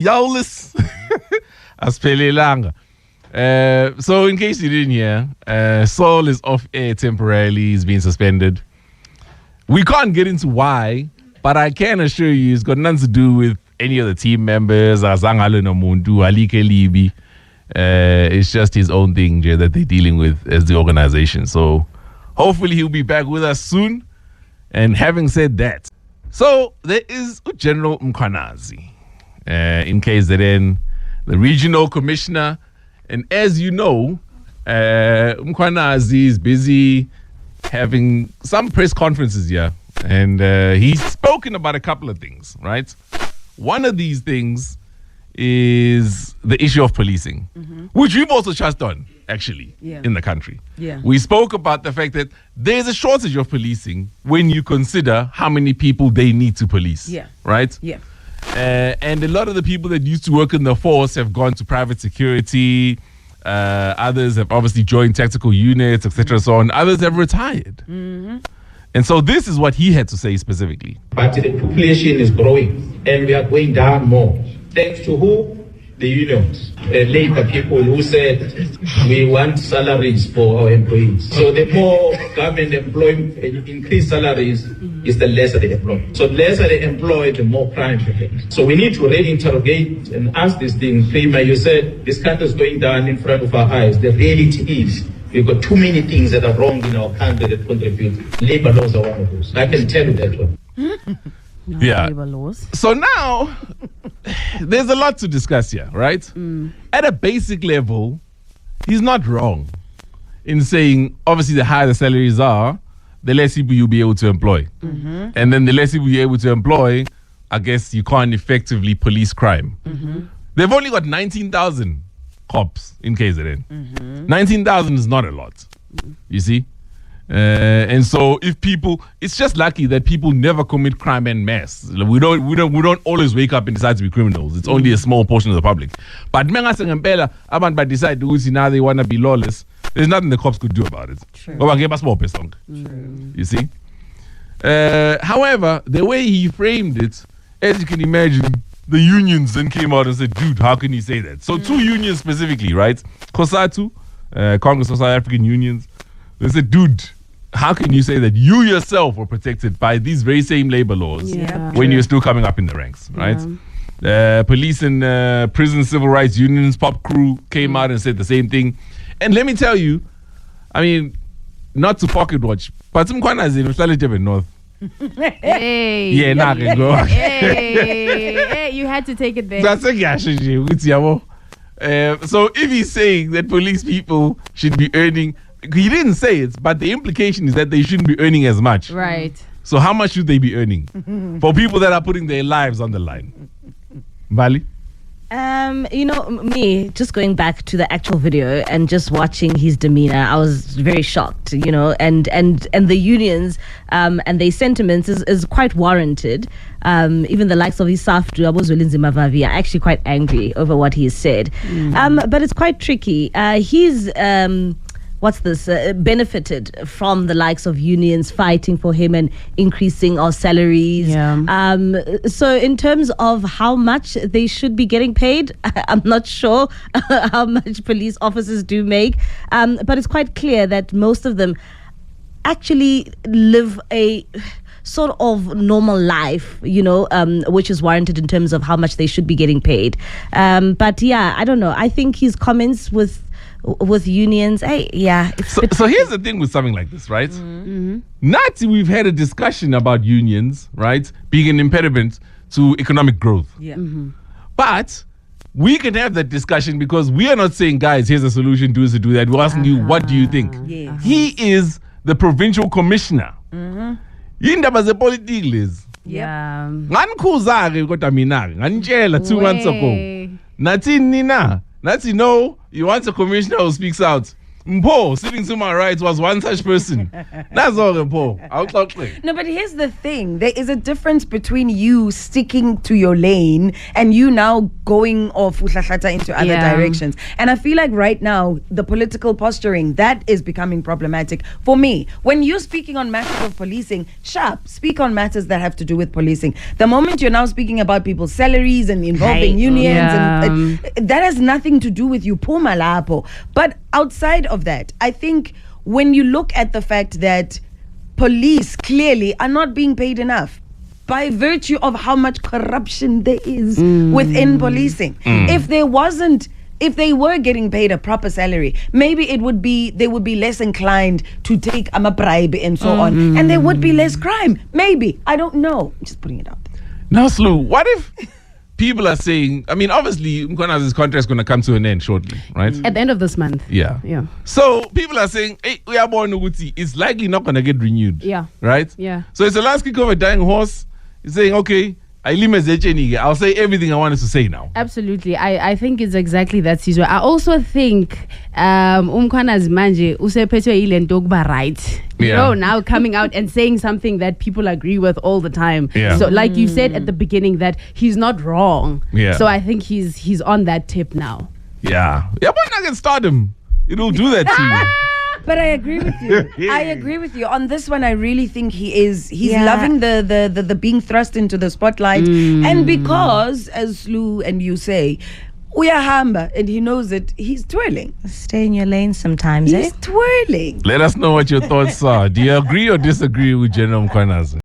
Yolis. Aspelelanga. So in case you didn't hear, Saul is off air temporarily. He's been suspended. We can't get into why, but I can assure you it's got nothing to do with any of the team members. It's just his own thing that they're dealing with as the organization. So hopefully he'll be back with us soon. And having said that, so there is General Mkhwanazi, in KZN, the regional commissioner. And as you know, Mkhwanazi is busy having some press conferences here. And he's spoken about a couple of things, right? One of these things is the issue of policing, which we've also touched on, actually, in the country. Yeah. We spoke about the fact that there's a shortage of policing when you consider how many people they need to police, right? Yeah. And a lot of the people that used to work in the force have gone to private security. Others have obviously joined tactical units, etc. So on. Others have retired. And so this is what he had to say specifically. But the population is growing and we are going down more. Thanks to who? The unions, labor people who said we want salaries for our employees. So the more government employment, increase salaries, is the lesser they employ. So the lesser they employ, the more crime they get. So we need to really interrogate and ask these things. Prima, you said this country is going down in front of our eyes. The reality is we've got too many things that are wrong in our country that contribute. Labor laws are one of those. I can tell you that one. Labor laws. So now, there's a lot to discuss here, right? At a basic level, he's not wrong in saying, obviously, the higher the salaries are, the less people you'll be able to employ. And then the less people you're able to employ, I guess you can't effectively police crime. They've only got 19,000 cops in KZN. 19,000 is not a lot, you see? And so if people, it's just lucky that people never commit crime en masse. We don't always wake up and decide to be criminals. It's only a small portion of the public. But abantu decide now they want to be lawless. There's nothing the cops could do about it. True. You see? However, the way he framed it, as you can imagine, the unions then came out and said, dude, how can you say that? So two unions specifically, right? COSATU, Congress of South African Unions, they said, dude, how can you say that you yourself were protected by these very same labor laws when you're still coming up in the ranks, right? Police and prison civil rights unions, Pop Crew came out and said the same thing. And let me tell you, I mean, not to pocket watch, but Mkhwanazi in North. Hey. Yeah, nah, go. Hey, you had to take it there. That's so if he's saying that police people should be earning, he didn't say it, but the implication is that they shouldn't be earning as much. Right. So how much should they be earning for people that are putting their lives on the line? Vali? Me, just going back to the actual video and just watching his demeanor, I was very shocked, and the unions and their sentiments is quite warranted. Even the likes of Isafdu, Abozwelinzi Mavavi are actually quite angry over what he said. But it's quite tricky. He's benefited from the likes of unions fighting for him and increasing our salaries. So in terms of how much they should be getting paid, I'm not sure how much police officers do make. But it's quite clear that most of them actually live a sort of normal life, which is warranted in terms of how much they should be getting paid. But yeah, I don't know. I think his comments with unions, so here's the thing with something like this, right? Not we've had a discussion about unions, right, being an impediment to economic growth. But we can have that discussion because we are not saying, guys, here's a solution, do this, do that. We're asking you, what do you think? He is the provincial commissioner. Yindaba zepolitiki lezi. Nganikhuzake kodwa mina nganitshela 2 months ago. Nathi nina, nathi no, you want a commissioner who speaks out. Mpo sitting to my right was one such person. That's all, Mpo. I'll talk to you. No, but here's the thing. There is a difference between you sticking to your lane and you now going off into other directions. And I feel like right now, the political posturing, that is becoming problematic for me. When you're speaking on matters of policing, sharp, speak on matters that have to do with policing. The moment you're now speaking about people's salaries and involving unions, and that has nothing to do with you, Puma Lapo. But outside of that, I think when you look at the fact that police clearly are not being paid enough by virtue of how much corruption there is within policing. If they were getting paid a proper salary, maybe they would be less inclined to take a bribe and so on, and there would be less crime. Maybe, I don't know. I'm just putting it out there. Now, Slu, what if people are saying, I mean, obviously, Mkhwanazi's contract is going to come to an end shortly, right? At the end of this month. Yeah. So people are saying, hey, we are born Uguti. It's likely not going to get renewed. Yeah. Right? Yeah. So it's the last kick of a dying horse. He's saying, okay, I'll say everything I wanted to say now. Absolutely. I think it's exactly that, Sizwe. I also think Mkhwanazi manje usephethe ile nto kuba right. You know, now coming out and saying something that people agree with all the time. Yeah. So like you said at the beginning that he's not wrong. Yeah. So I think he's on that tip now. Yeah. Yeah, but I can start him. It'll do that to you. But I agree with you. I agree with you. On this one, I really think he's loving the being thrust into the spotlight. And because, as Lou and you say, we are hamba and he knows it, he's twirling. Stay in your lane sometimes, He's twirling. Let us know what your thoughts are. Do you agree or disagree with General Mkhwanazi?